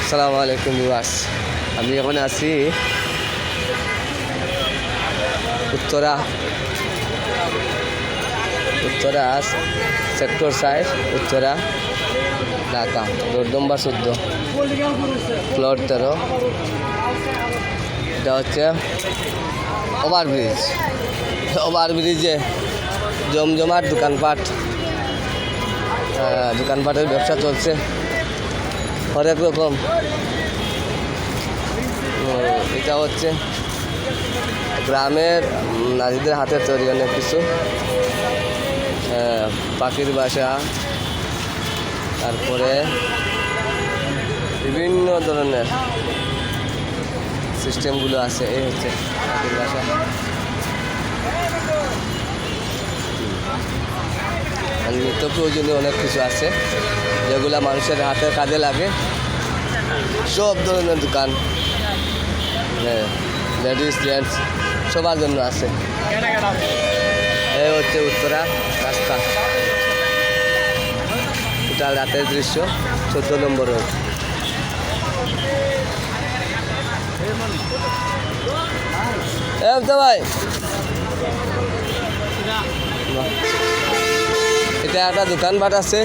আসসালামু আলাইকুম ভিউয়ার্স, আমি এখন আছি Uttara sector 5, Uttara, Dhaka, road number 14, floor 13। এটা হচ্ছে ওভারব্রিজে জমজমাট দোকানপাটের ব্যবসা চলছে হরেক রকম। এটা হচ্ছে গ্রামের নারীদের হাতে তৈরি অনেক কিছু, পাখির বাসা, তারপরে বিভিন্ন ধরনের সিস্টেমগুলো আছে। এই হচ্ছে পাখির বাসা। আর নিত্য প্রয়োজনীয় অনেক কিছু আছে যেগুলা মানুষের হাতের কাজে লাগে। সব ধরনের দোকান, লেডিস জেন্টস সবার জন্য আছে। এই হচ্ছে উত্তরা রাস্তা, এটা রাতের দৃশ্য, 14 নম্বর রোড। তো ভাই, এটা একটা দোকানপাট আছে,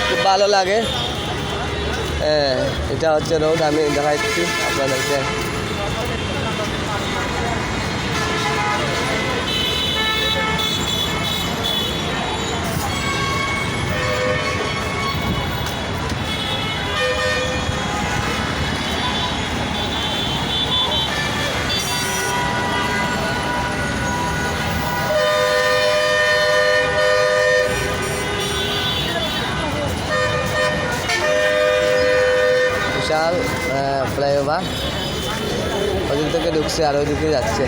খুব ভালো লাগে। এটা হচ্ছে রোড, আমি দেখাচ্ছি আপনাদেরকে। বিশাল ফ্লাইওভার, ওদিক থেকে ঢুকছে আর ওইদিকে যাচ্ছে।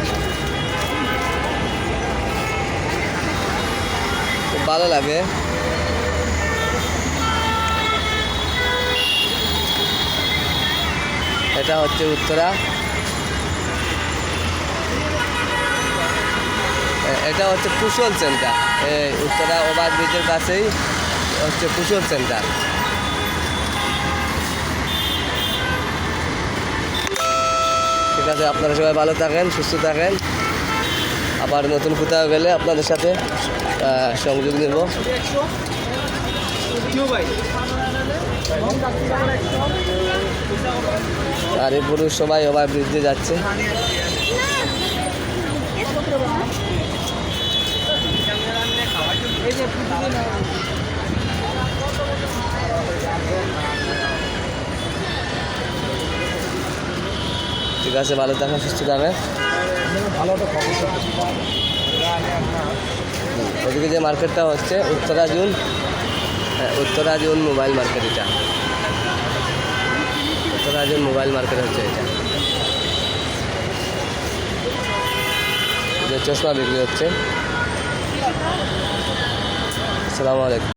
খুব ভালো লাগে। এটা হচ্ছে উত্তরা, এটা হচ্ছে কুশল সেন্টার। এই উত্তরা ওভারব্রিজের কাছেই হচ্ছে কুশল সেন্টার। ঠিক আছে, আপনারা সবাই ভালো থাকেন, সুস্থ থাকেন। আবার নতুন কোথাও গেলে আপনাদের সাথে সংযোগ নেব। আর এই পুরুষ সবাই ওভারব্রিজ দিয়ে যাচ্ছে। ঠিক আছে, ভালো থাকেন, সুস্থ থাকেন। ওদিকে যে মার্কেটটা হচ্ছে উত্তরা জুন মোবাইল মার্কেট। এটা উত্তরা জুন মোবাইল মার্কেট হচ্ছে এটা, যে চশমা বিক্রি হচ্ছে। আসসালামু আলাইকুম।